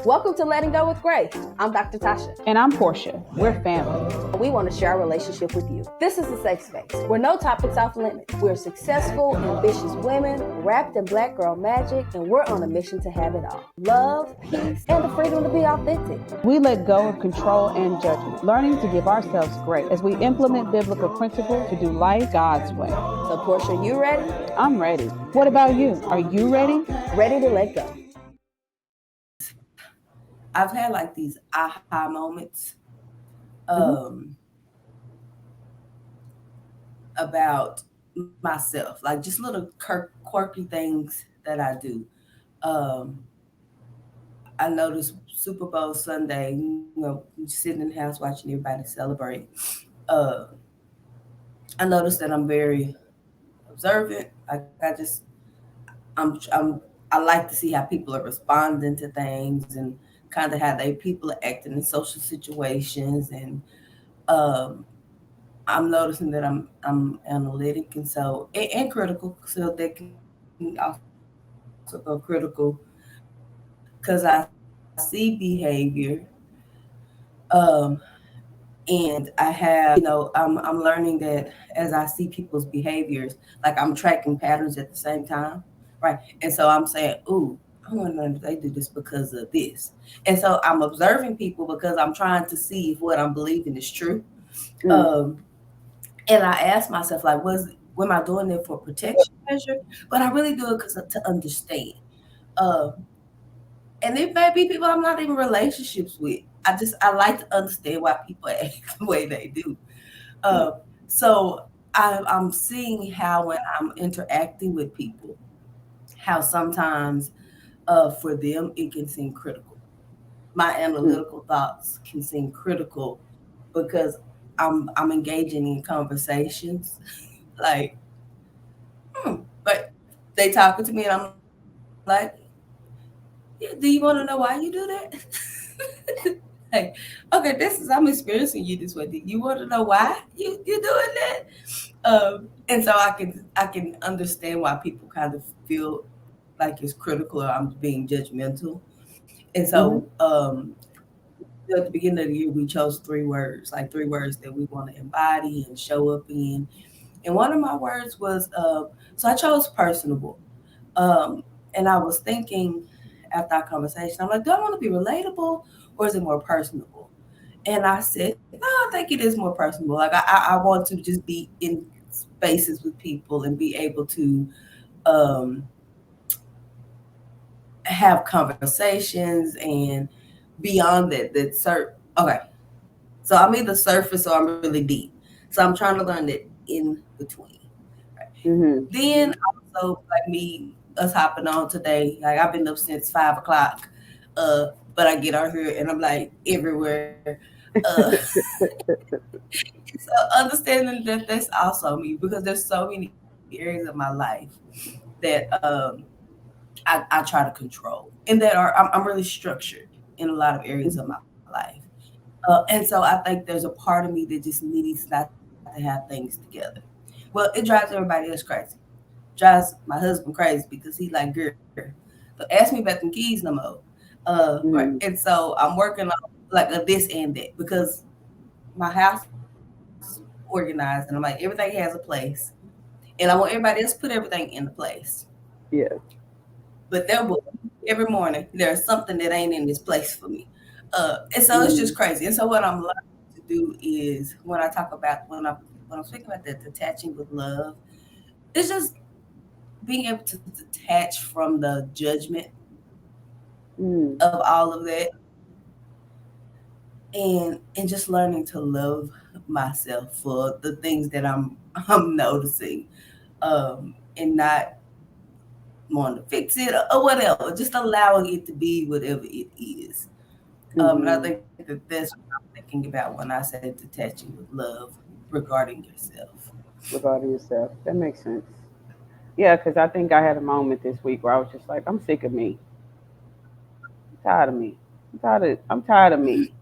Welcome to Letting Go with Grace. I'm Dr. Tasha. And I'm Portia. We're family. We want to share our relationship with you. This is a safe space where no topic's off limits. We're successful, ambitious women, wrapped in black girl magic, and we're on a mission to have it all. Love, peace, and the freedom to be authentic. We let go of control and judgment, learning to give ourselves grace as we implement biblical principles to do life God's way. So, Portia, you ready? I'm ready. What about you? Are you ready? Ready to let go. I've had like these aha moments about myself, like just little quirky things that I do. I noticed Super Bowl Sunday, sitting in the house watching everybody celebrate. I noticed that I'm very observant. I like to see how people are responding to things and kind of how people are acting in social situations, and I'm noticing that I'm analytic and critical, so that can also go critical because I see behavior, and I have, I'm learning that as I see people's behaviors, like I'm tracking patterns at the same time, right? And so I'm saying, ooh, I want to know if they do this because of this. And so I'm observing people because I'm trying to see if what I'm believing is true. And I ask myself, like, am I doing it for protection measure? But I really do it because to understand. And it may be people I'm not even relationships with. I like to understand why people act the way they do. So I'm seeing how when I'm interacting with people, how sometimes for them it can seem critical. My analytical thoughts can seem critical because I'm engaging in conversations like, but they talking to me and I'm like, yeah, do you want to know why you do that? Like, okay, I'm experiencing you this way. Do you want to know why you're doing that? And so I can understand why people kind of feel like it's critical or I'm being judgmental. And so at the beginning of the year, we chose three words that we want to embody and show up in. And one of my words was, so I chose personable. And I was thinking after our conversation, I'm like, do I want to be relatable or is it more personable? And I said, no, I think it is more personable. Like I want to just be in spaces with people and be able to have conversations and beyond that. Okay, so I'm either surface or I'm really deep. So I'm trying to learn that in between. Right? Then also like us hopping on today. Like I've been up since 5 o'clock, but I get on here and I'm like everywhere. So understanding that that's also me because there's so many areas of my life that I try to control and that I'm really structured in a lot of areas of my life. And so I think there's a part of me that just needs not to have things together. Well, it drives everybody else crazy. Drives my husband crazy because he's like, girl, don't ask me about them keys no more. Right. And so I'm working on like a this and that because my house is organized and I'm like, everything has a place. And I want everybody else to put everything into place. Yeah. But every morning there's something that ain't in this place for me. And so it's just crazy. And so what I'm learning to do is when I talk about when I'm speaking about that detaching with love, it's just being able to detach from the judgment of all of that and just learning to love myself for the things that I'm noticing, and not wanting to fix it or whatever, just allowing it to be whatever it is. And I think that's what I'm thinking about when I say detaching with love regarding yourself. Regarding yourself. That makes sense. Yeah, because I think I had a moment this week where I was just like, I'm sick of me. I'm tired of me. I'm tired of me.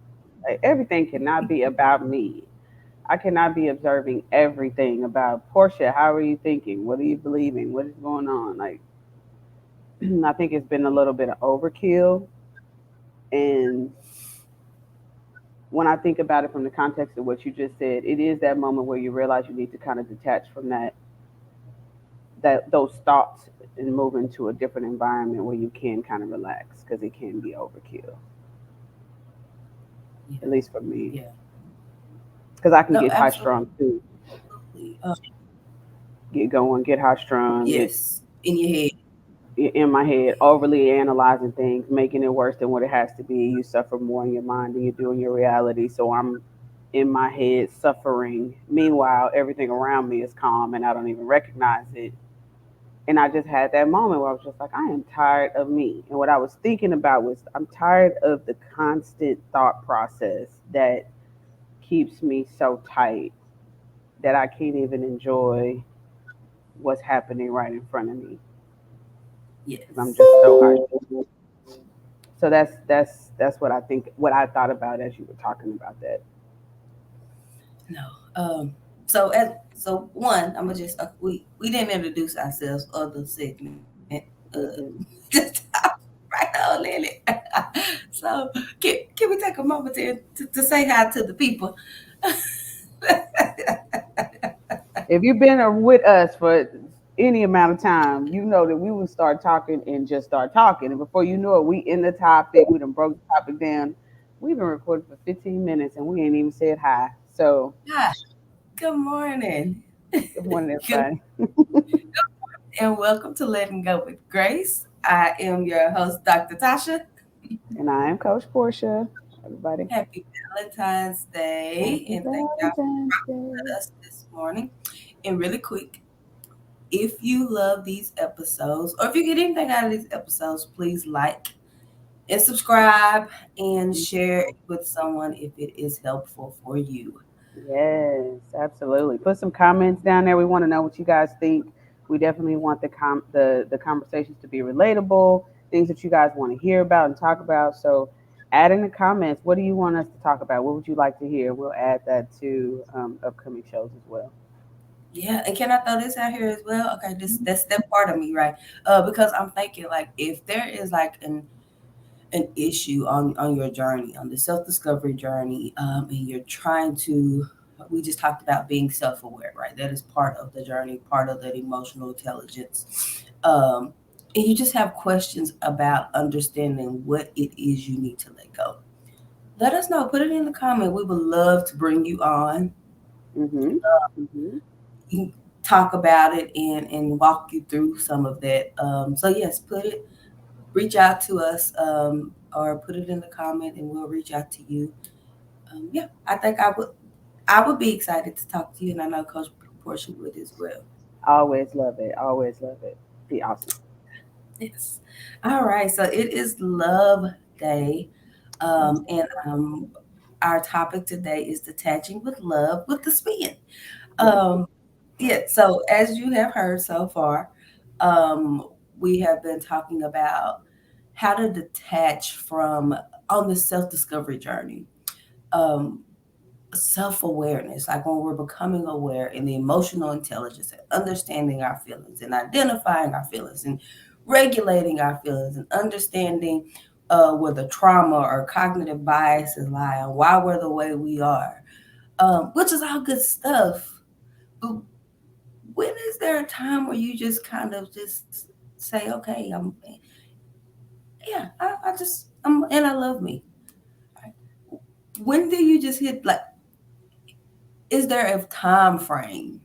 Like, everything cannot be about me. I cannot be observing everything about Portia. How are you thinking? What are you believing? What is going on? Like, I think it's been a little bit of overkill. And when I think about it from the context of what you just said, it is that moment where you realize you need to kind of detach from that those thoughts and move into a different environment where you can kind of relax because it can be overkill. At Yeah, least for me, yeah. because I can No, get high strung too. absolutely. Get going, get high strung, get Yes, in your head. in my head, overly analyzing things, making it worse than what it has to be. You suffer more in your mind than you do in your reality. So I'm in my head suffering. Meanwhile, everything around me is calm and I don't even recognize it. And I just had that moment where I was just like, I am tired of me. And what I was thinking about was, I'm tired of the constant thought process that keeps me so tight that I can't even enjoy what's happening right in front of me because I'm Yes. just so high. So that's what I think. What I thought about as you were talking about that. No. So one, I'm gonna just we didn't introduce ourselves other segment. Mhm. Just right on, Lily. So can we take a moment to say hi to the people? If you've been with us for any amount of time, you know that we would start talking and just start talking, and before you know it, we in the topic. We done broke the topic down. We've been recording for 15 minutes and we ain't even said hi. So Hi. Good morning. good morning, Good everybody, and welcome to Letting Go with Grace. I am your host, Dr. Tasha. and I am Coach Portia. Everybody, Happy Valentine's Day, happy and thank y'all Valentine's Day. for us this morning. And really quick, if you love these episodes, or if you get anything out of these episodes, please like and subscribe and share it with someone if it is helpful for you. Yes, absolutely. Put some comments down there. We want to know what you guys think. We definitely want the conversations to be relatable, things that you guys want to hear about and talk about. So add in the comments. What do you want us to talk about? What would you like to hear? We'll add that to upcoming shows as well. Yeah, and can I throw this out here as well? Okay, this that's that part of me, right? Because I'm thinking like if there is like an issue on your journey, on the self discovery journey, and you're trying to, we just talked about being self aware, right? That is part of the journey, part of that emotional intelligence. Um, and you just have questions about understanding what it is you need to let go. Let us know. Put it in the comment. We would love to bring you on. Mhm. Mhm. You can talk about it and walk you through some of that. So yes, reach out to us, or put it in the comment and we'll reach out to you. Yeah, I think I would be excited to talk to you, and I know Coach Portia would as well. Always love it. Always love it. Be awesome. Yes. All right. So it is Love Day, and our topic today is detaching with love with the spin. Yes. Um, yeah. So as you have heard so far, um, we have been talking about how to detach from on the self discovery journey. Um, Self awareness, like when we're becoming aware in the emotional intelligence and understanding our feelings and identifying our feelings and regulating our feelings and understanding where the trauma or cognitive biases lie and why we're the way we are, which is all good stuff. But when is there a time where you just kind of just say, okay, yeah, I just, and I love me. When do you just hit like, is there a time frame?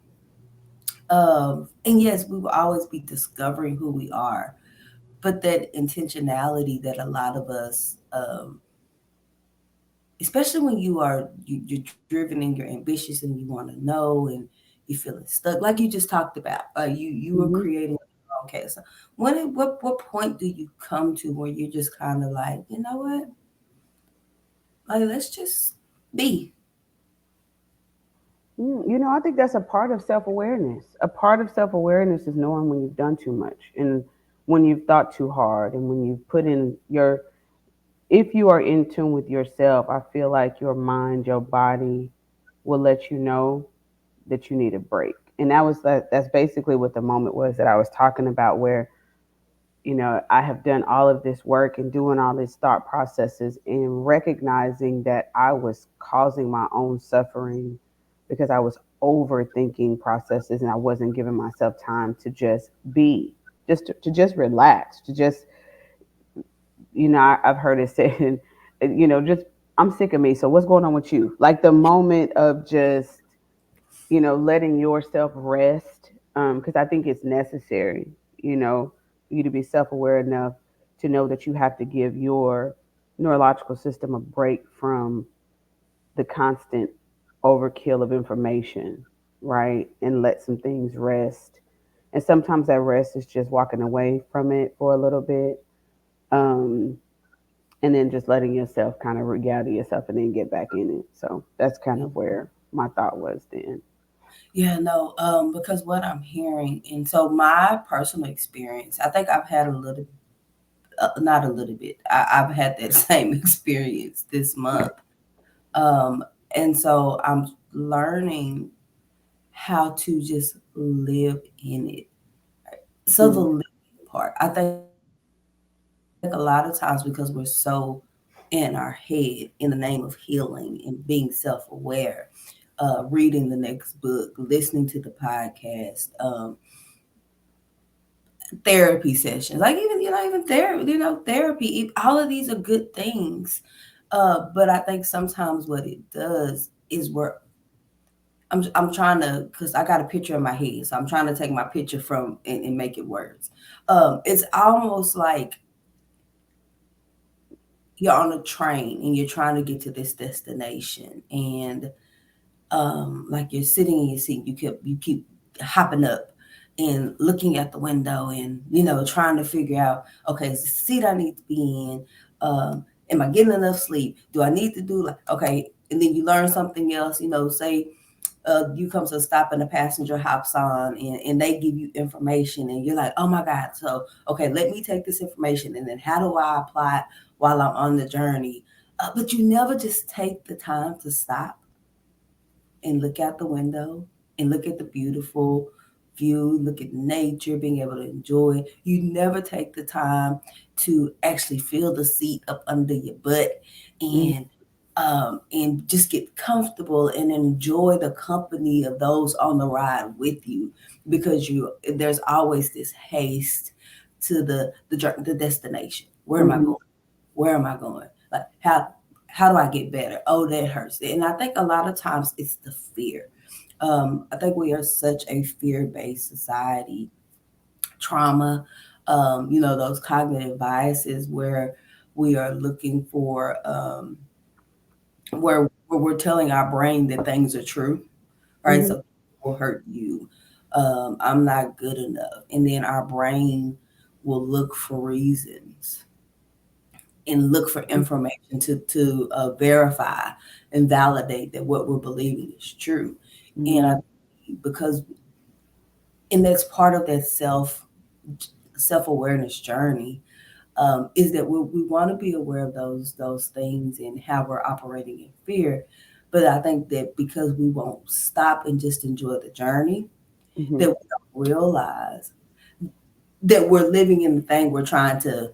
And yes, we will always be discovering who we are, but that intentionality that a lot of us, especially when you're driven and you're ambitious and you want to know and you feeling stuck, like you just talked about, you were Mhm. creating. Okay, so what point do you come to where you're just kind of like, you know what, like let's just be. I think that's a part of self awareness. A part of self awareness is knowing when you've done too much and when you've thought too hard and when you've put in your, if you are in tune with yourself, I feel like your mind, your body will let you know that you need a break. And that's basically what the moment was that I was talking about, where I have done all of this work and doing all these thought processes and recognizing that I was causing my own suffering because I was overthinking processes and I wasn't giving myself time to just be, to just relax, to just, I've heard it said, just, I'm sick of me. So what's going on with you? Like the moment of just, letting yourself rest, because I think it's necessary, for you to be self aware enough to know that you have to give your neurological system a break from the constant overkill of information, right? And let some things rest. And sometimes that rest is just walking away from it for a little bit. Um, and then just letting yourself kind of regather yourself and then get back in it. So that's kind of where my thought was then. Yeah, no, because what I'm hearing, and so my personal experience, I think I've had a little, not a little bit, I've had that same experience this month. Um, and so I'm learning how to just live in it. So the Mm-hmm. living part, I think a lot of times because we're so in our head in the name of healing and being self-aware, reading the next book, listening to the podcast, therapy sessions, like even therapy, therapy, all of these are good things. But I think sometimes what it does is I'm trying to, because I got a picture in my head, so I'm trying to take my picture from and make it words. It's almost like you're on a train and you're trying to get to this destination, and like you're sitting in your seat, you keep hopping up and looking at the window, and trying to figure out, okay, is the seat I need to be in? Am I getting enough sleep? Do I need to do, like, okay? And then you learn something else. Say you come to a stop and the passenger hops on, and they give you information, and you're like, oh my God, so okay, let me take this information, and then how do I apply it while I'm on the journey? But you never just take the time to stop and look out the window and look at the beautiful view, look at nature, being able to enjoy. You never take the time to actually feel the seat up under your butt, and just get comfortable and enjoy the company of those on the ride with you, because there's always this haste to the destination. Where am I Mm-hmm. going? Where am I going? Like, how do I get better? Oh, that hurts. And I think a lot of times it's the fear. I think we are such a fear-based society. Trauma, those cognitive biases where we are looking for, where we're telling our brain that things are true, right? Mm-hmm. So will hurt you. I'm not good enough, and then our brain will look for reasons and look for information to verify and validate that what we're believing is true. And I Mm-hmm. because and that's part of that self-awareness journey, is that we want to be aware of those things and how we're operating in fear. But I think that because we won't stop and just enjoy the journey, Mm-hmm. that we don't realize that we're living in the thing we're trying to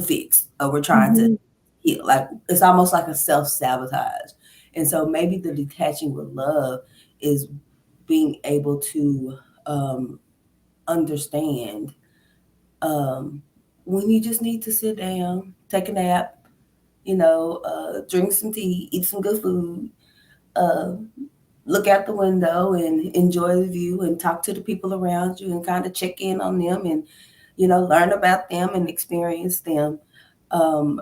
fix, or we're trying to Mm-hmm. heal. Like, it's almost like a self-sabotage. And so maybe the detaching with love is being able to understand, um, when you just need to sit down, take a nap, drink some tea, eat some good food, uh, look out the window and enjoy the view and talk to the people around you and kind of check in on them, and learn about them and experience them. um,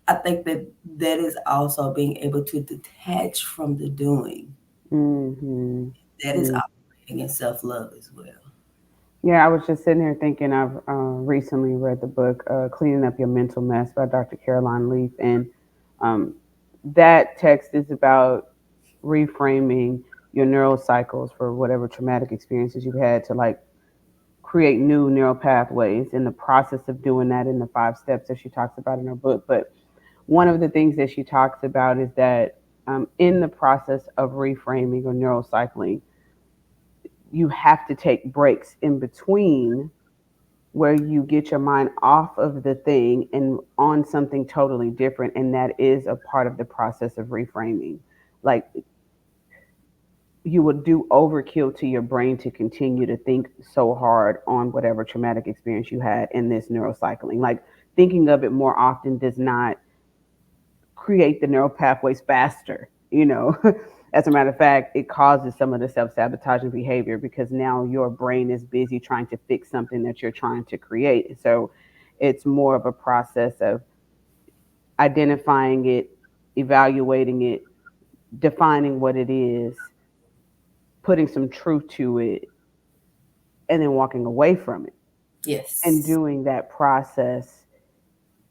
I think that that is also being able to detach from the doing. Mm-hmm. That is operating in self-love as well. Yeah, I was just sitting here thinking. I've recently read the book "Cleaning Up Your Mental Mess" by Dr. Caroline Leaf, and um, that text is about reframing your neural cycles for whatever traumatic experiences you've had to like create new neural pathways. In the process of doing that, in the 5 steps that she talks about in her book, but one of the things that she talks about is that in the process of reframing or neurocycling, you have to take breaks in between where you get your mind off of the thing and on something totally different. And that is a part of the process of reframing. Like, you would do overkill to your brain to continue to think so hard on whatever traumatic experience you had in this neurocycling. Like, thinking of it more often does not create the neural pathways faster, you know. As a matter of fact, it causes some of the self-sabotaging behavior because now your brain is busy trying to fix something that you're trying to create. So it's more of a process of identifying it, evaluating it, defining what it is, putting some truth to it, and then walking away from it and Yes. doing that process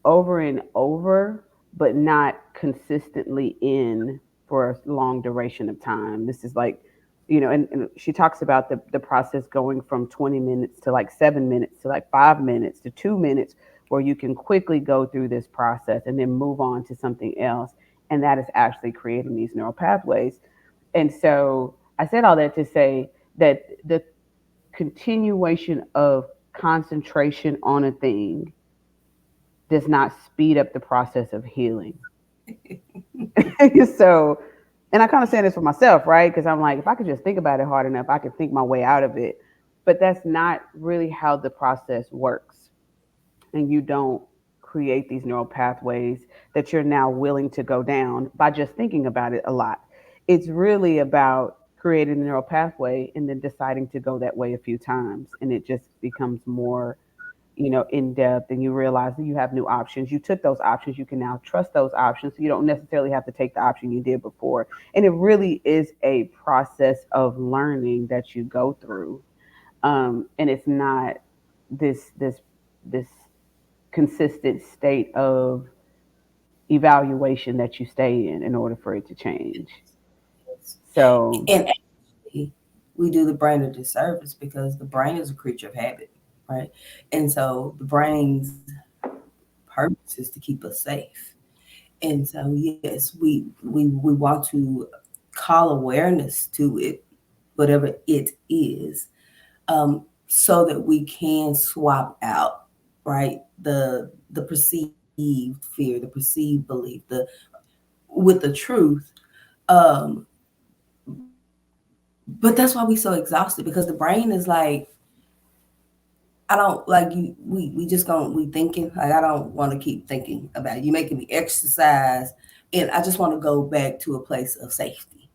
over and over, but not consistently in for a long duration of time. This is like, and she talks about the process going from 20 minutes to like 7 minutes to like 5 minutes to 2 minutes, where you can quickly go through this process and then move on to something else. And that is actually creating these neural pathways. And so I said all that to say that the continuation of concentration on a thing does not speed up the process of healing. So, and I kind of saying this for myself, right? Because I'm like, if I could just think about it hard enough, I could think my way out of it. But that's not really how the process works. And you don't create these neural pathways that you're now willing to go down by just thinking about it a lot. It's really about creating a neural pathway and then deciding to go that way a few times. And it just becomes more, in depth, and you realize that you have new options. You took those options, you can now trust those options. So you don't necessarily have to take the option you did before. And it really is a process of learning that you go through. And it's not this consistent state of evaluation that you stay in order for it to change. So, And actually, we do the brain a disservice because the brain is a creature of habit, right? And so the brain's purpose is to keep us safe. And so yes, we want to call awareness to it, whatever it is, so that we can swap out, right, the perceived fear, the perceived belief, the with the truth. Um, but that's why we're so exhausted because the brain is like, I don't like you. We just going we thinking like I don't want to keep thinking about it. You making me exercise, and I just want to go back to a place of safety.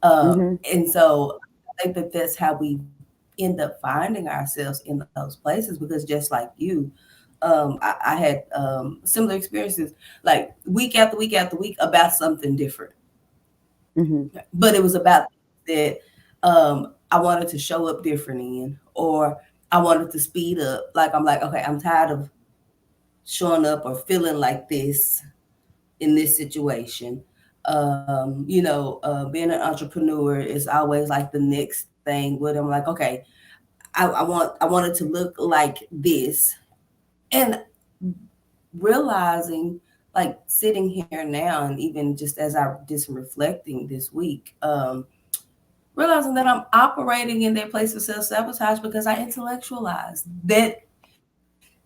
hmm And so I think that that's how we end up finding ourselves in those places because just like you, I had similar experiences like week after week after week about something different, hmm but it was about that I wanted to show up different in, or I wanted to speed up. Like I'm like, okay, I'm tired of showing up or feeling like this in this situation. Being an entrepreneur is always like the next thing. Where I'm like, okay, I want it to look like this, and realizing like sitting here now, and even just as I did some reflecting this week, realizing that I'm operating in that place of self sabotage because I intellectualize that.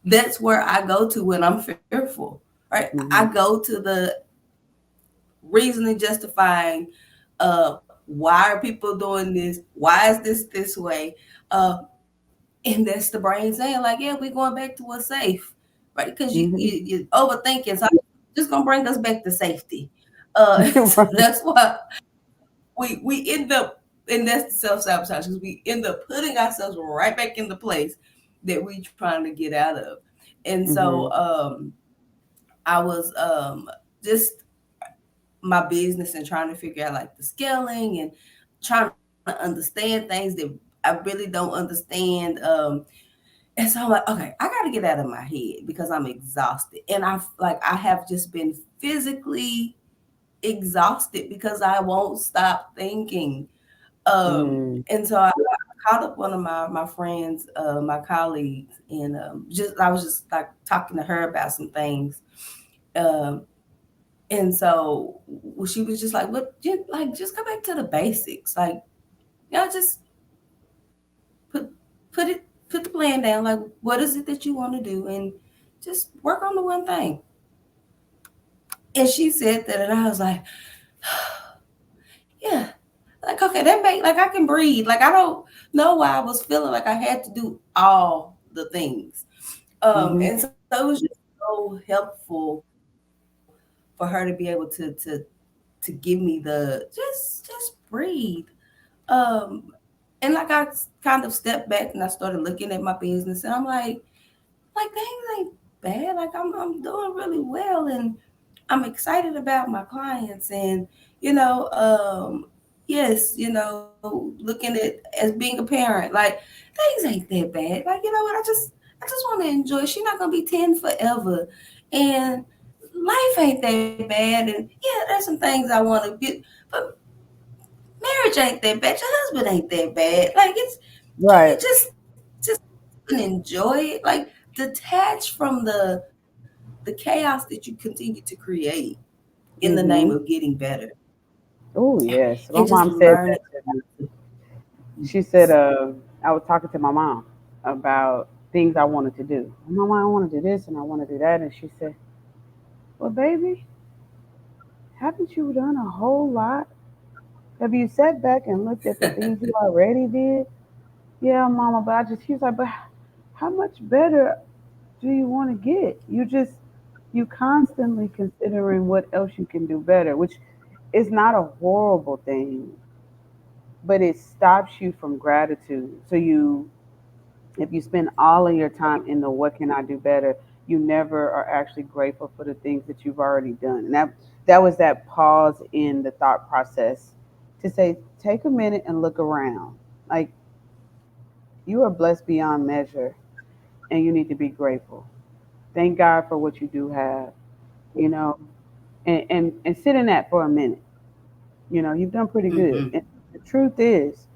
That's where I go to when I'm fearful, right? I hmm go to the reasoning, justifying, why are people doing this? Why is this way? And that's the brain saying, like, yeah, we're going back to what's safe, right? Because hmm you're overthinking. So I'm just gonna bring us back to safety. So right. that's why we end up, and that's the self sabotage, because we end up putting ourselves right back in the place that we trying to get out of. And so hmm I was just my business and trying to figure out like the scaling and trying to understand things that I really don't understand. And so I'm like, okay, I got to get out of my head because I'm exhausted, and I have just been physically exhausted because I won't stop thinking. mm And so I called up one of my friends, my colleagues, and just I was just like talking to her about some things. Um, and so she was just like, "What? Just go back to the basics. Like, just put put it put the plan down. Like, what is it that you want to do, and just work on the one thing. And she said that, and I was like, yeah, like okay, that make like I can breathe. Like I don't know why I was feeling like I had to do all the things. Hmm. And so it was just so helpful for her to be able to give me the just breathe. Um, and like I kind of stepped back and I started looking at my business, and I'm like things ain't bad. Like I'm doing really well, and I'm excited about my clients, and you know, yes, looking at as being a parent, like things ain't that bad. Like you know what, I just want to enjoy. She's not gonna be 10 forever, and life ain't that bad. And yeah, there's some things I want to get, but marriage ain't that bad. Your husband ain't that bad. Like can you Right. just enjoy it? Like detach from the chaos that you continue to create in the name of Hmm. getting better, Oh yes, and my just mom said learning. that to me. She said, I was talking to my mom about things I wanted to do. Mama, I want to do this and I want to do that, and she said, "Well, baby, haven't you done a whole lot? Have you sat back and looked at the things you already did?" Yeah, Mama, but I just, she was like, "But how much better do you want to get? You constantly considering what else you can do better, which is not a horrible thing, but it stops you from gratitude. So if you spend all of your time in the what can I do better, you never are actually grateful for the things that you've already done. And that was that pause in the thought process to say, take a minute and look around. Like you are blessed beyond measure and you need to be grateful. Thank God for what you do have, you know, and sit in that for a minute. You've done pretty good. Hmm. And the truth is,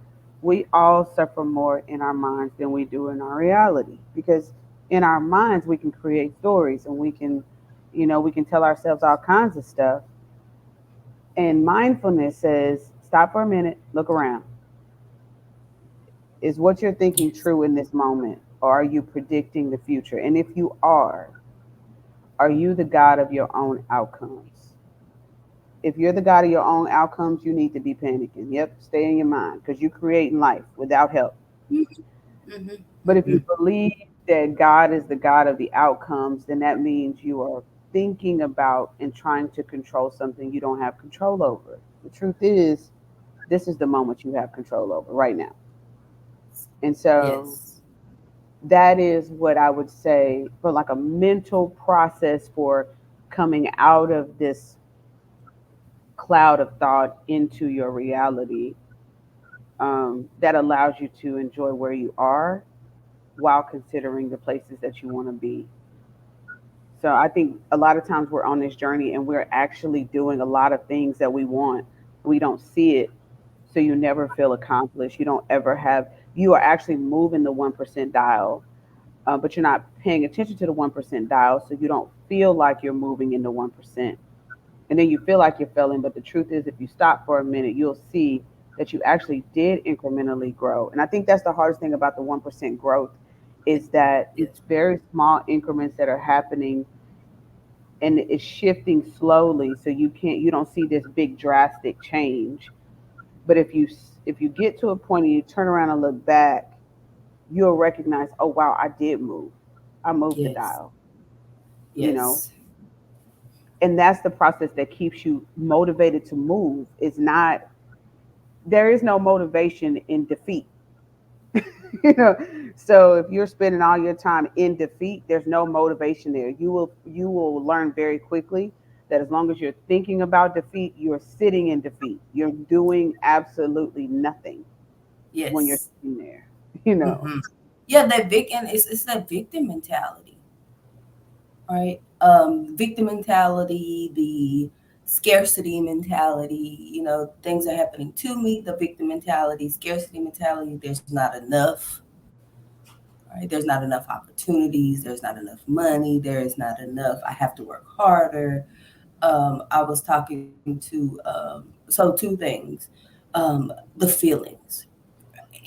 we all suffer more in our minds than we do in our reality because in our minds we can create stories and we can tell ourselves all kinds of stuff. And mindfulness says, stop for a minute, look around. Is what you're thinking Yes, true in this moment? Or are you predicting the future? And if you are you the God of your own outcomes? If you're the God of your own outcomes, you need to be panicking. Yep, stay in your mind because you're creating life without help. hmm But if hmm you believe that God is the God of the outcomes, then that means you are thinking about and trying to control something you don't have control over. The truth is, this is the moment you have control over right now. And so yes, that is what I would say for like a mental process for coming out of this cloud of thought into your reality, that allows you to enjoy where you are while considering the places that you want to be. So I think a lot of times we're on this journey and we're actually doing a lot of things that we want. We don't see it. So you never feel accomplished. You don't ever you are actually moving the 1% dial, but you're not paying attention to the 1% dial. So you don't feel like you're moving in the 1%. And then you feel like you're failing. But the truth is, if you stop for a minute, you'll see that you actually did incrementally grow. And I think that's the hardest thing about the 1% growth is that yes, it's very small increments that are happening and it's shifting slowly. So you don't see this big drastic change. But if you get to a point and you turn around and look back, you'll recognize, oh wow, I did move. I moved the yes, dial, you know. yes, And that's the process that keeps you motivated to move. It's not there is no motivation in defeat. you know so if you're spending all your time in defeat, there's no motivation there. You will learn very quickly that as long as you're thinking about defeat, you're sitting in defeat. You're doing absolutely nothing when you're yes. sitting there. you know Hmm. Yeah, that victim, it's that victim mentality, right? Victim mentality, the scarcity mentality. Things are happening to me. The victim mentality, scarcity mentality. There's not enough, right? There's not enough opportunities. There's not enough money. There is not enough. I have to work harder. I was talking to, so two things, the feelings.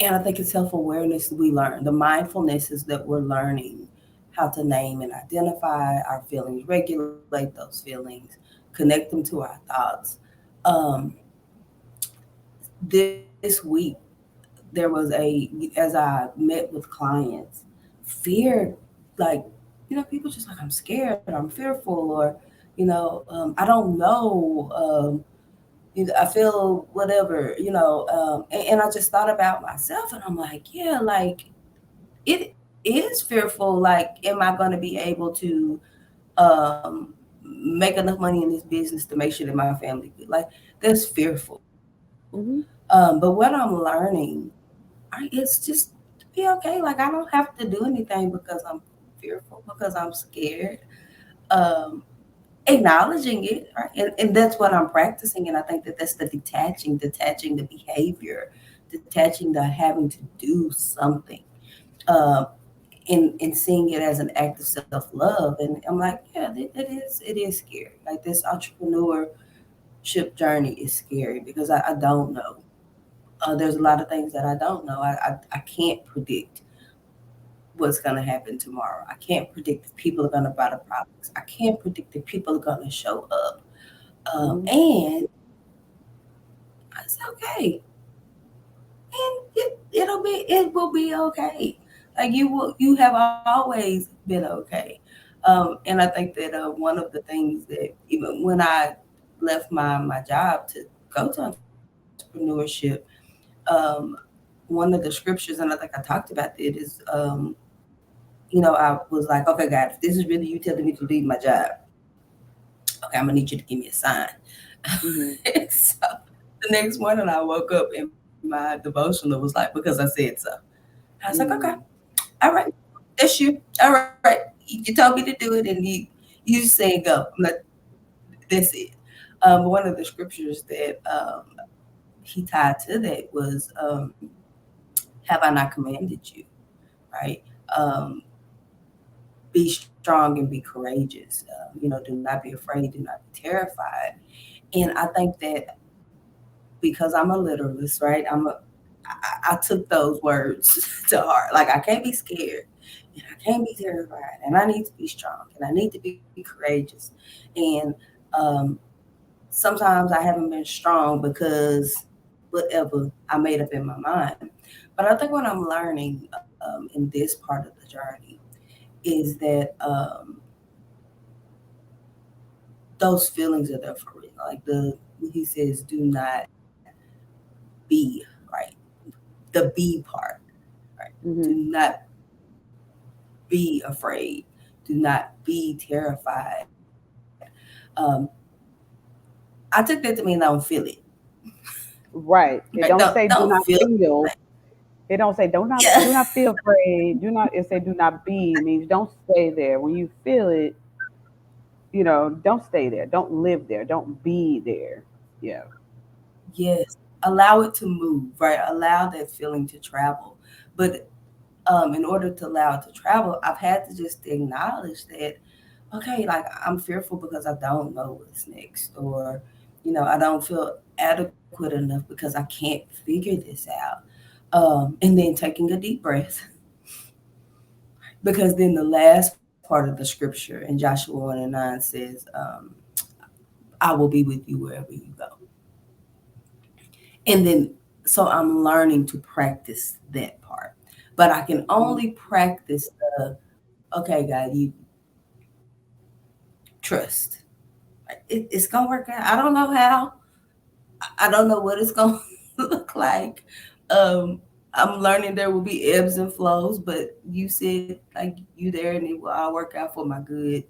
And I think it's self-awareness we learn. The mindfulness is that we're learning how to name and identify our feelings, regulate those feelings, connect them to our thoughts. Um, this week there was as I met with clients, fear, like, people just like, I'm scared, I'm fearful, or, I don't know, I feel whatever, and I just thought about myself, and I'm like, yeah, like, it is fearful. Like, am I going to be able to um, make enough money in this business to make sure that my family good? Like, that's fearful. Hmm. But what I'm learning, it's just to be okay. Like, I don't have to do anything because I'm fearful, because I'm scared. Um, Acknowledging it, right? And that's what I'm practicing. And I think that that's the detaching the behavior, detaching the having to do something. Um, and seeing it as an act of self love. And I'm like, yeah, it is scary. Like, this entrepreneurship journey is scary because I don't know. There's a lot of things that I don't know. I can't predict what's going to happen tomorrow. I can't predict if people are going to buy the products. I can't predict if people are going to show up. Hmm. And it's okay. And it will be okay. Like, you have always been okay. And I think that one of the things that, even when I left my job to go to entrepreneurship, um, one of the scriptures, and I think I talked about it, is I was like, okay, God, if this is really you telling me to leave my job, okay, I'm gonna need you to give me a sign. Hmm. So the next morning I woke up and my devotional was like, because I said so. I was like, okay, Hmm. all right, that's you. All right, you told me to do it, and you just saying go. I'm like, that's it. But one of the scriptures that he tied to that was, "Have I not commanded you?" Right? Um, be strong and be courageous. Do not be afraid. Do not be terrified. And I think that because I'm a literalist, right? I took those words to heart. Like, I can't be scared, and I can't be terrified, and I need to be strong, and I need to be courageous. And um, sometimes I haven't been strong because whatever I made up in my mind. But I think what I'm learning in this part of the journey is that those feelings are there for real. Like, when he says, "Do not be," right? The be part, right? Do Hmm. not be afraid. Do not be terrified. Um, I took that to mean I don't feel it. Right. Right? It don't say Don't do feel not it. Like, feel. It don't say yeah. do not feel afraid. Do not. It say do not be. Means don't stay there. When you feel it, don't stay there. Don't live there. Don't be there. Yeah. Yes. Allow it to move, right? Allow that feeling to travel. But in order to allow it to travel, I've had to just acknowledge that, okay, like, I'm fearful because I don't know what's next, or, I don't feel adequate enough because I can't figure this out. And then taking a deep breath, because then the last part of the scripture in Joshua 1 and 9 says, I will be with you wherever you go. And then, so I'm learning to practice that part. But I can Hmm. only practice the, okay, God, you trust. It's gonna work out. I don't know how. I don't know what it's gonna look like. Um, I'm learning there will be ebbs and flows, but you said, like, you there, and it will all work out for my good.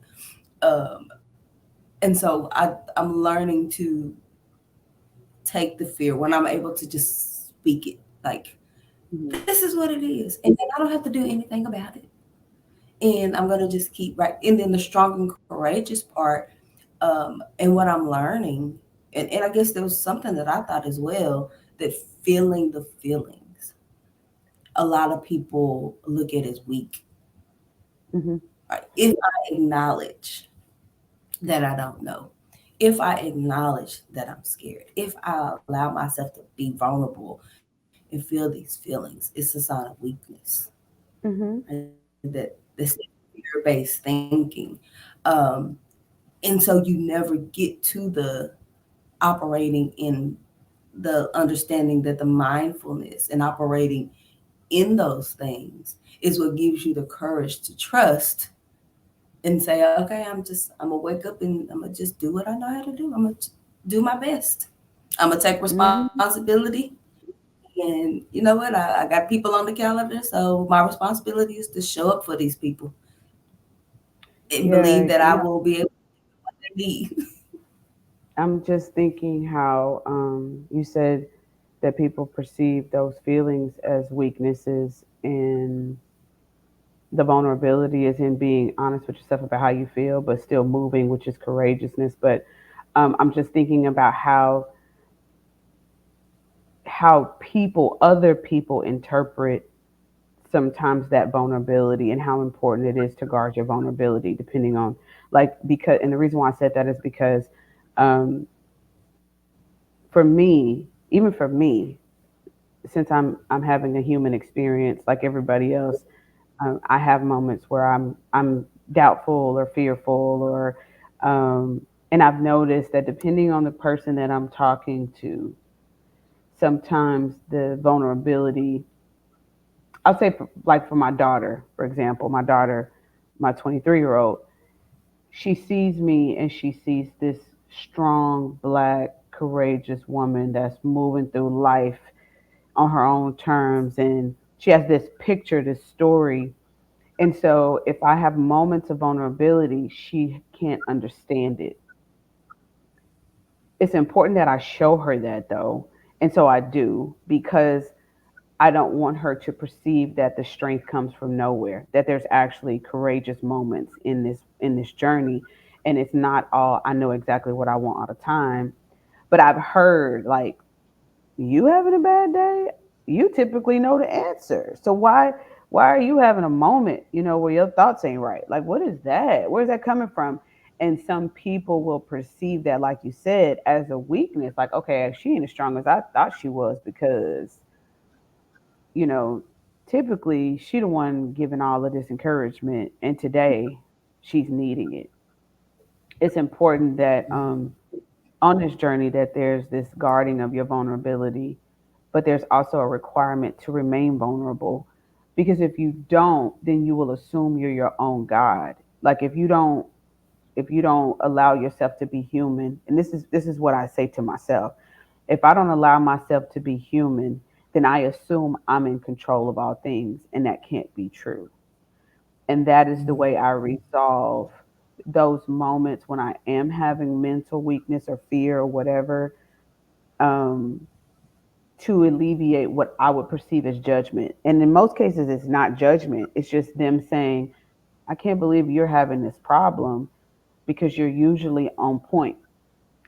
Um, and so I'm learning to take the fear when I'm able to just speak it. Like, Hmm. this is what it is, and then I don't have to do anything about it. And I'm gonna just keep right. And then the strong and courageous part, and what I'm learning, and I guess there was something that I thought as well, that feeling the feelings, a lot of people look at as weak. Hmm. Right? If I acknowledge that I don't know, if I acknowledge that I'm scared, if I allow myself to be vulnerable and feel these feelings, it's a sign of weakness. Mhm. And that's fear-based thinking. Um, and so you never get to the operating in the understanding that the mindfulness and operating in those things is what gives you the courage to trust and say, okay, I'm gonna wake up and I'm gonna just do what I know how to do. I'm gonna do my best. I'm gonna take Mhm. responsibility. And you know what? I got people on the calendar, so my responsibility is to show up for these people and believe Yeah, that I will be able to lead. I'm just thinking how you said that people perceive those feelings as weaknesses, and the vulnerability is in being honest with yourself about how you feel, but still moving, which is courageousness. But I'm just thinking about how people, other people, interpret sometimes that vulnerability and how important it is to guard your vulnerability, depending on like because, and the reason why I said that is because um, for me, even for me, since I'm having a human experience like everybody else, I have moments where I'm doubtful or fearful or and I've noticed that depending on the person that I'm talking to, sometimes the vulnerability, I'll say like for my daughter, for example, my daughter, my 23-year-old, she sees me and she sees this strong, black, courageous woman that's moving through life on her own terms. And she has this picture, this story. And so if I have moments of vulnerability, she can't understand it. It's important that I show her that though. And so I do because I don't want her to perceive that the strength comes from nowhere, that there's actually courageous moments in this journey. And it's not all I know exactly what I want all the time. But I've heard like you having a bad day, you typically know the answer. So why are you having a moment, where your thoughts ain't right? Like what is that? Where's that coming from? And some people will perceive that, like you said, as a weakness. Like, okay, she ain't as strong as I thought she was because, you know, typically she the one giving all of this encouragement and today she's needing it. It's important that on this journey that there's this guarding of your vulnerability, but there's also a requirement to remain vulnerable because if you don't, then you will assume you're your own God. Like if you don't allow yourself to be human, and this is what I say to myself. If I don't allow myself to be human, then I assume I'm in control of all things, and that can't be true. And that is the way I resolve those moments when I am having mental weakness or fear or whatever, um, to alleviate what I would perceive as judgment. And in most cases, it's not judgment, it's just them saying, I can't believe you're having this problem because you're usually on point.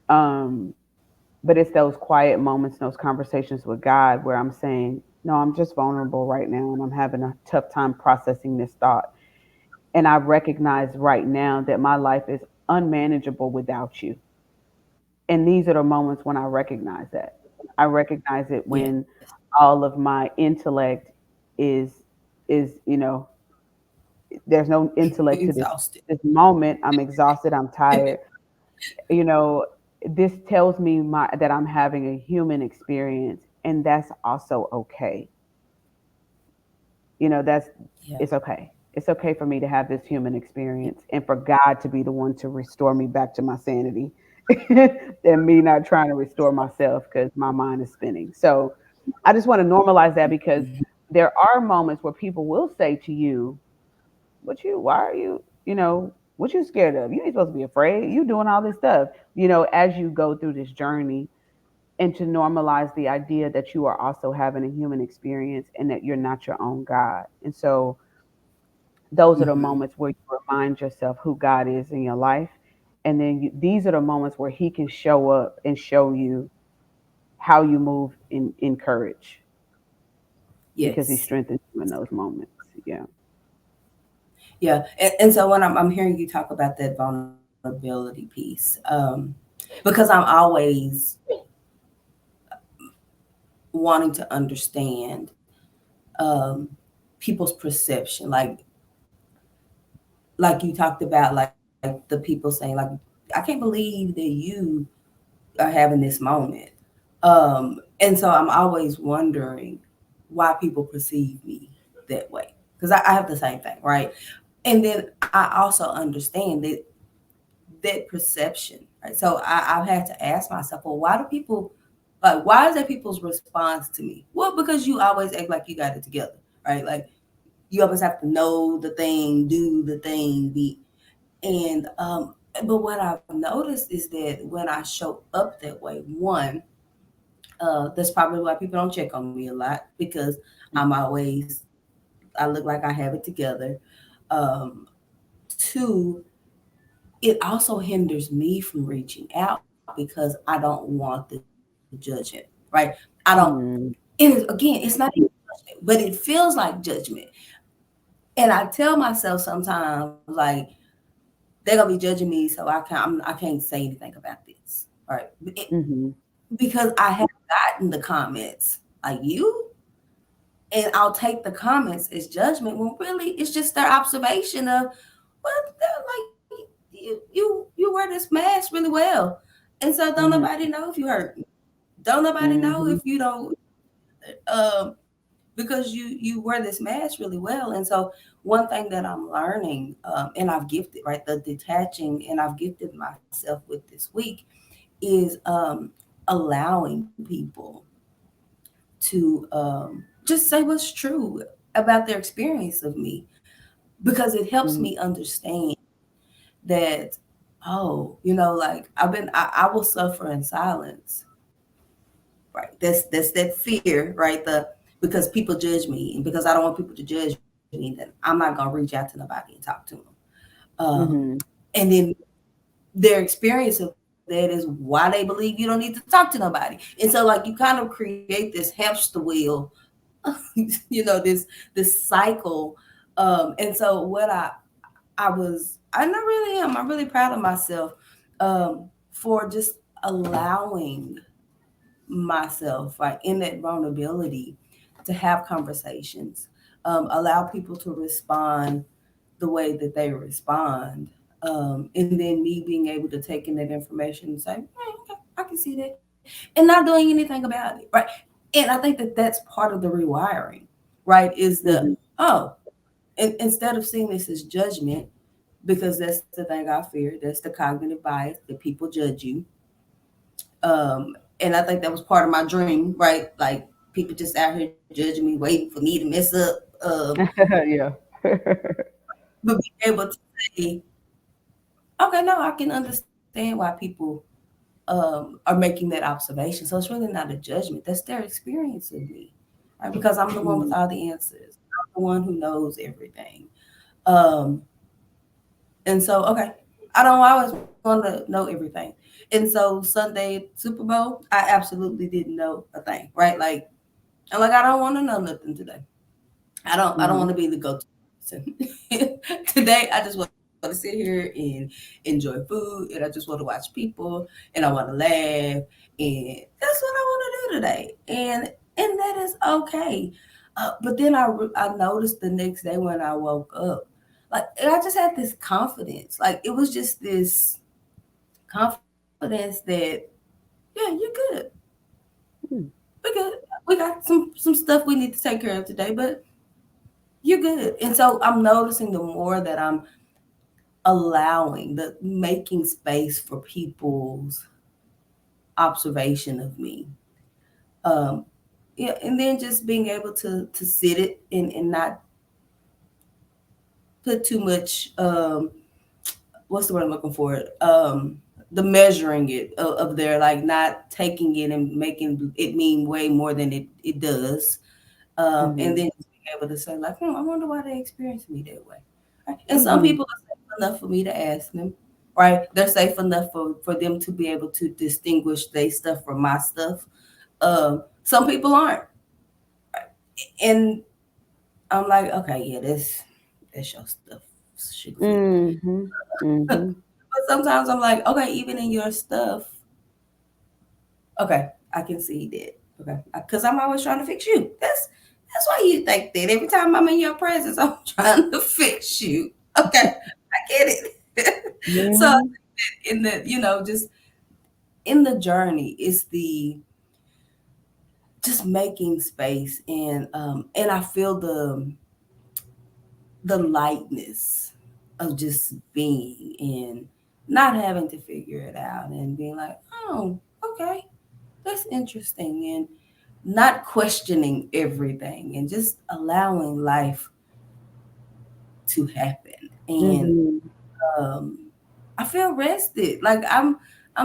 Um, but it's those quiet moments, those conversations with God where I'm saying, no, I'm just vulnerable right now and I'm having a tough time processing this thought. And I recognize right now that my life is unmanageable without you. And these are the moments when I recognize that. I recognize it Yes, when all of my intellect is there's no intellect to this exhausted. this moment. I'm exhausted, I'm tired. You know, this tells me my that I'm having a human experience, and that's also okay. That's Yeah. it's okay. It's okay for me to have this human experience and for God to be the one to restore me back to my sanity than me not trying to restore myself because my mind is spinning. So I just want to normalize that because there are moments where people will say to you, why are what you scared of? You ain't supposed to be afraid. You doing all this stuff, as you go through this journey, and to normalize the idea that you are also having a human experience and that you're not your own God. And so those are the Hmm. moments where you remind yourself who God is in your life. And then these are the moments where He can show up and show you how you move in courage because He Yes. strengthens you in those moments. Yeah. Yeah. And so when I'm hearing you talk about that vulnerability piece, because I'm always wanting to understand people's perception, like you talked about, like the people saying, like, I can't believe that you are having this moment. And so I'm always wondering why people perceive me that way, because I have the same thing, right? And then I also understand that perception, right? So I've had to ask myself, well, why do people, like, why is that people's response to me? Well, because you always act like you got it together, right? Like, you always have to know the thing, do the thing, be. And but what I've noticed is that when I show up that way, one, that's probably why people don't check on me a lot, because I look like I have it together. Um, Two, it also hinders me from reaching out because I don't want the judgment, right? I don't. Mm-hmm. Again, it's not even judgment, but it feels like judgment. And I tell myself sometimes, like, they're gonna be judging me, so I can't say anything about this, right? Mm-hmm. Because I have gotten the comments like you, and I'll take the comments as judgment when really it's just their observation of, well, they're like, you wear this mask really well, and so don't Mm-hmm. nobody know if you hurt. Don't nobody know Mm-hmm. if you don't, because you wear this mask really well. And so one thing that I'm learning, and I've gifted, right, the detaching, and I've gifted myself with this week, is allowing people to just say what's true about their experience of me, because it helps me understand that, oh, like, I will suffer in silence, right? That's that fear, right? The Because people judge me, and because I don't want people to judge me, then I'm not gonna reach out to nobody and talk to them. Mm-hmm. And then their experience of that is why they believe you don't need to talk to nobody. And so, like, you kind of create this hamster wheel, this cycle. And so what I really am. I'm really proud of myself, for just allowing myself, right, in that vulnerability, to have conversations, allow people to respond the way that they respond, and then me being able to take in that information and say, okay, I can see that, and not doing anything about it, right? And I think that that's part of the rewiring, right? Is the, Mm-hmm. oh, instead of seeing this as judgment, because that's the thing I fear, that's the cognitive bias that people judge you. And I think that was part of my dream, right? Like, people just out here judging me, waiting for me to mess up. Yeah. But being able to say, okay, no, I can understand why people are making that observation. So it's really not a judgment. That's their experience of me, right? Because I'm the one with Mm-hmm. all the answers. I'm the one who knows everything. Um, and so, okay, I don't always want to know everything. And so Sunday Super Bowl, I absolutely didn't know a thing, right? Like, I'm like, I don't want to know nothing today. I don't want to be the go-to person. Today, I just want to sit here and enjoy food, and I just want to watch people, and I want to laugh, and that's what I want to do today. And that is okay. But then I noticed the next day when I woke up, like, I just had this confidence. Like, it was just this confidence that, yeah, you're good. We're good. We got some stuff we need to take care of today, but you're good. And so I'm noticing the more that I'm allowing, the making space for people's observation of me. Um, yeah, and then just being able to sit it, and not put too much, what's the word I'm looking for? The measuring it of their, like, not taking it and making it mean way more than it does. And Mm-hmm. then just being able to say, like, I wonder why they experience me that way. Right? And some Mm-hmm. people are safe enough for me to ask them, right? They're safe enough for them to be able to distinguish their stuff from my stuff. Some people aren't. And I'm like, okay, yeah, that's your stuff, sugar food. Mm-hmm. But Mm-hmm. sometimes I'm like, okay, even in your stuff, okay, I can see that. Okay, because I'm always trying to fix you. That's why you think that every time I'm in your presence, I'm trying to fix you. Okay, I get it. So Hmm. in the just in the journey, it's the just making space, and I feel the lightness of just being and not having to figure it out and being like, oh, okay, that's interesting, and not questioning everything and just allowing life to happen. And Hmm. um, I feel rested. Like I'm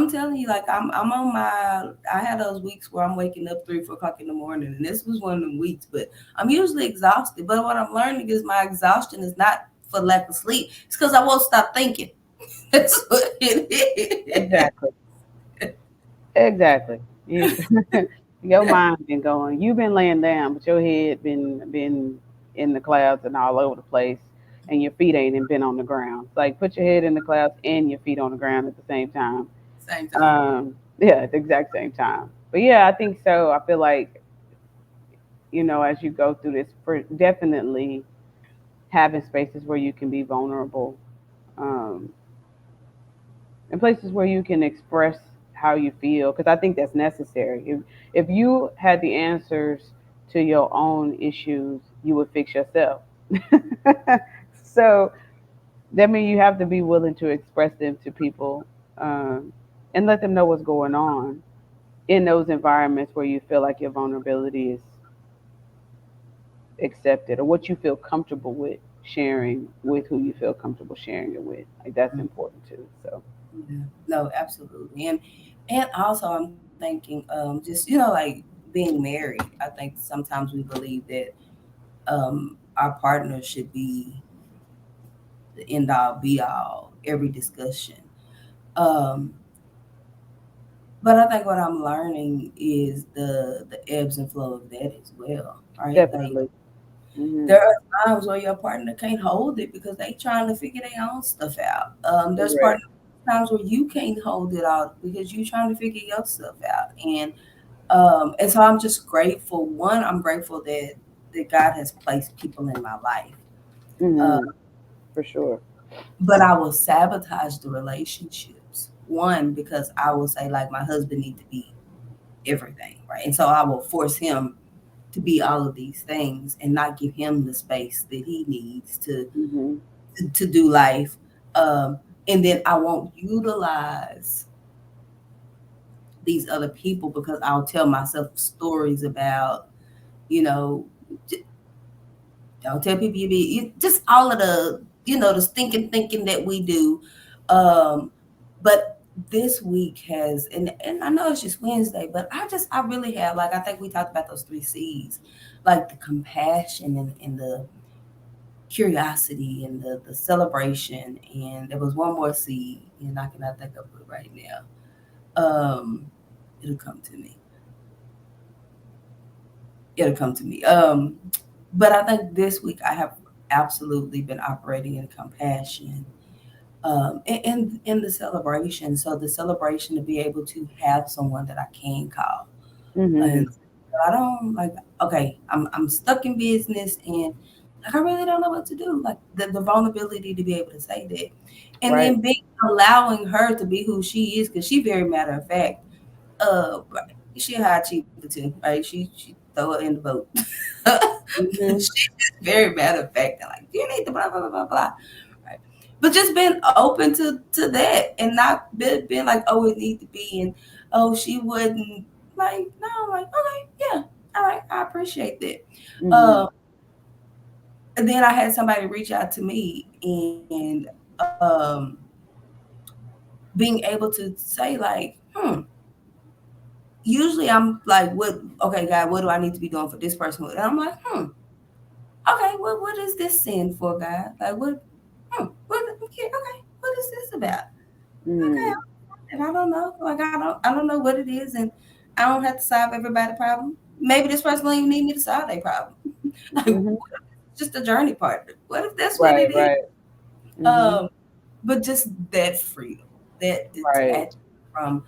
telling you, like I'm on my. I had those weeks where I'm waking up 3, 4 o'clock in the morning, and this was one of them weeks. But I'm usually exhausted. But what I'm learning is my exhaustion is not for lack of sleep. It's because I won't stop thinking. That's what it is. Exactly. Exactly. You, your mind been going. You've been laying down, but your head been in the clouds and all over the place, and your feet ain't even been on the ground. It's like put your head in the clouds and your feet on the ground at the same time. Same time. Yeah, at the exact same time. But yeah, I think so. I feel like as you go through this, for definitely having spaces where you can be vulnerable, um, and places where you can express how you feel, because I think that's necessary. If you had the answers to your own issues, you would fix yourself. So that means you have to be willing to express them to people, um, and let them know what's going on in those environments where you feel like your vulnerability is accepted, or what you feel comfortable with sharing with who you feel comfortable sharing it with. Like that's important too. So. Yeah. No, absolutely. And also I'm thinking, just like being married. I think sometimes we believe that our partner should be the end all be all every discussion. Um, but I think what I'm learning is the ebbs and flow of that as well, right? Like Definitely. Hmm. there are times where your partner can't hold it because they trying to figure their own stuff out. There's Correct. times where you can't hold it out because you're trying to figure your stuff out. And so I'm just grateful. One, I'm grateful that God has placed people in my life. Uh, Hmm. For sure. but I will sabotage the relationships. One, because I will say like my husband needs to be everything, right? And so I will force him to be all of these things and not give him the space that he needs Hmm. to do life. Um, and then I won't utilize these other people because I'll tell myself stories about, you know, don't tell people just all of the stinking thinking that we do. Um, but this week has, and I know it's just Wednesday, but I really have, like, I think we talked about those 3 C's, like the compassion and the curiosity and the celebration. And there was one more C, and I cannot think of it right now. It'll come to me. It'll come to me. But I think this week I have absolutely been operating in compassion, and in the celebration. So the celebration to be able to have someone that I can call, and Hmm. I don't like. Okay, I'm stuck in business, and like I really don't know what to do. Like the vulnerability to be able to say that, and Right. then being allowing her to be who she is, because she very matter of fact. Right. She a high achiever too, right? She throw her in the boat. Hmm. She's just very matter of fact. And like, you need to blah blah blah blah blah. Right. But just being open to that and not being like, oh, it needs to be, and oh, she wouldn't, like, no, like, okay, yeah, all right, I appreciate that. Hmm. And then I had somebody reach out to me, and being able to say like, usually I'm like, what? Okay, God, what do I need to be doing for this person? And I'm like, okay, what is this sin for, God? Like, what? Okay, okay, what is this about? Okay, Hmm. and I don't know. Like, I don't know what it is, and I don't have to solve everybody's problem. Maybe this person don't even need me to solve their problem. Like, Hmm. what if it's just a journey partner? What if that's what Right. it is? Right. Hmm. Um, but just that freedom, that Right. detachment from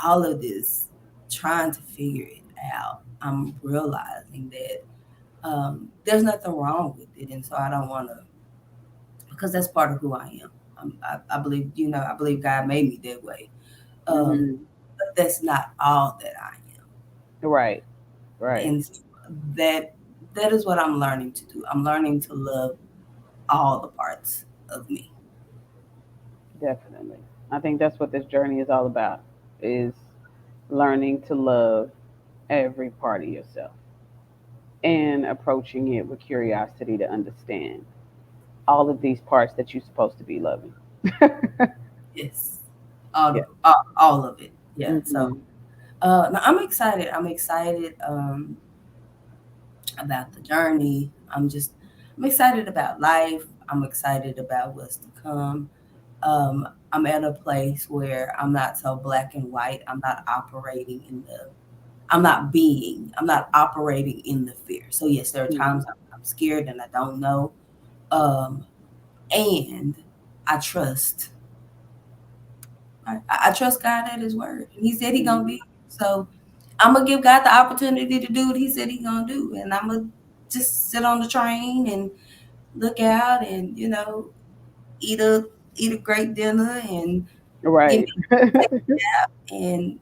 all of this, trying to figure it out, I'm realizing that there's nothing wrong with it, and so I don't want to, because that's part of who I am. I believe, I believe God made me that way, um, Hmm. but that's not all that I Right. am, Right. and that is what I'm learning to do. I'm learning to love all the parts of me. Definitely. I think that's what this journey is all about, is learning to love every part of yourself and approaching it with curiosity to understand all of these parts that you're supposed to be loving. Yes, Yeah. all of it. Yeah. So Hmm. now I'm excited. I'm excited about the journey. I'm excited about life. I'm excited about what's to come. I'm at a place where I'm not so black and white. I'm not operating in the fear. So yes, there are Hmm. times I'm scared and I don't know. Um, and I trust. I trust God at His word. And He said He gonna Hmm. be. So I'm gonna give God the opportunity to do what He said He gonna do, and I'm gonna just sit on the train and look out, and eat a eat a great dinner, and give me Right. take a nap, and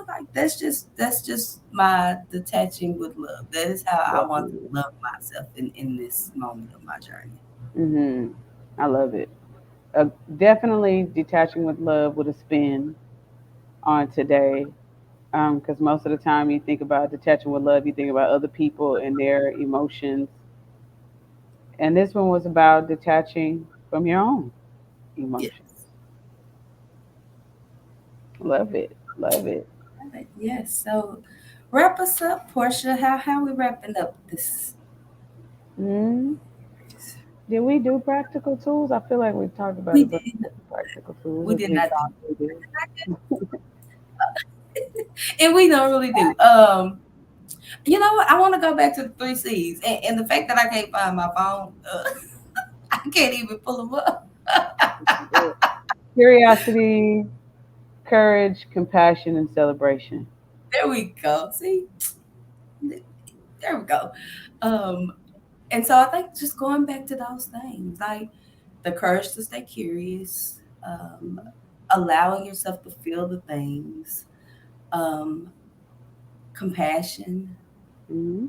like that's just my detaching with love. That is how I want to Definitely. love myself in this moment of my journey. Hmm. I love it. Definitely detaching with love with a spin on today. Because most of the time you think about detaching with love, you think about other people and their emotions. And this one was about detaching from your own Yes. emotions. Love it. Love it. Yes. So wrap us up, Portia. How we wrapping up this? Mm. Did we do practical tools? I feel like we talked about We it, but did. practical tools. We If did we not do, thought we did. and we don't really do. You know what? I want to go back to the three C's, and the fact that I can't find my phone, I can't even pull them up. Curiosity, courage, compassion, and celebration. There we go. See, there we go. Um, and so I think just going back to those things, like the courage to stay curious, allowing yourself to feel the things, um, compassion, Hmm.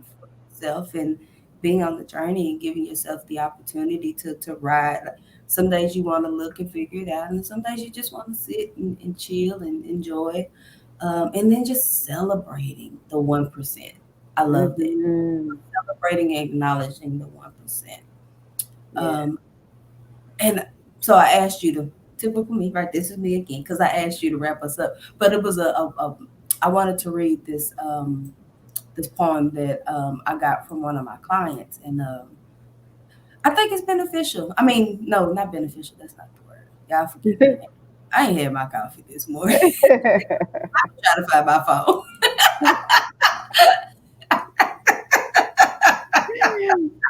self, and being on the journey and giving yourself the opportunity to ride. Some days you want to look and figure it out, and some days you just want to sit and chill and enjoy. And then just celebrating the 1%. I love that. Hmm. Celebrating and acknowledging the 1%. Yeah. And so I asked you to, typical me, right? This is me again, because I asked you to wrap us up. But it was I wanted to read this poem that I got from one of my clients, and I think it's beneficial. I mean, no, not beneficial. That's not the word. Y'all forgive me. I ain't had my coffee this morning. Trying to find my phone.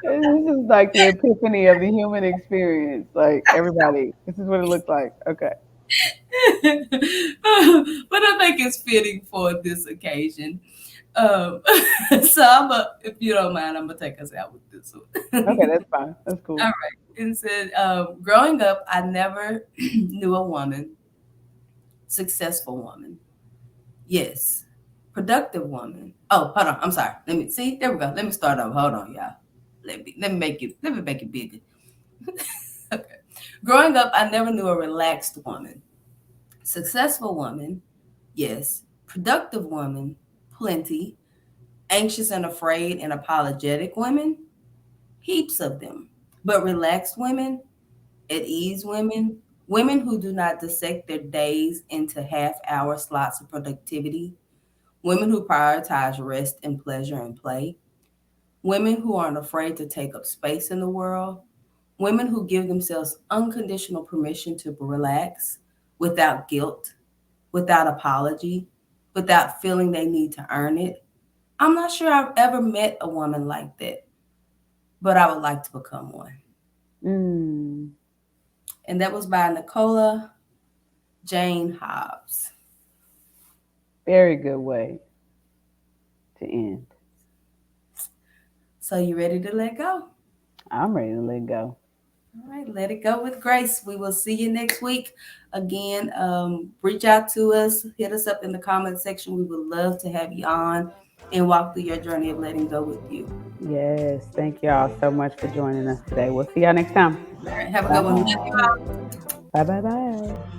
This is like the epiphany of the human experience. Like everybody, this is what it looks like. Okay. But I think it's fitting for this occasion. Um, so if you don't mind, I'm gonna take us out with this one. Okay, that's fine. That's All cool. right. It said, growing up, I never knew a woman, successful woman. Yes. Productive woman. Oh, hold on. I'm sorry. Let me see. There we go. Let me start over. Hold on, y'all. Let me make it bigger. Okay. Growing up, I never knew a relaxed woman. Successful woman, yes. Productive woman, plenty. Anxious and afraid and apologetic women, heaps of them. But relaxed women, at ease women, women who do not dissect their days into half-hour slots of productivity, women who prioritize rest and pleasure and play, women who aren't afraid to take up space in the world, women who give themselves unconditional permission to relax without guilt, without apology, without feeling they need to earn it. I'm not sure I've ever met a woman like that, but I would like to become one. Mm, And that was by Nicola Jane Hobbs. very good way to end. So you ready to let go? I'm ready to let go. All right, let it go with grace. We will see you next week. Again, reach out to us, hit us up in the comment section. We would love to have you on and walk through your journey of letting go with you. Yes. Thank y'all so much for joining us today. We'll see y'all next time. All right, have a good one. Love you Bye. all. Bye. Bye. Bye.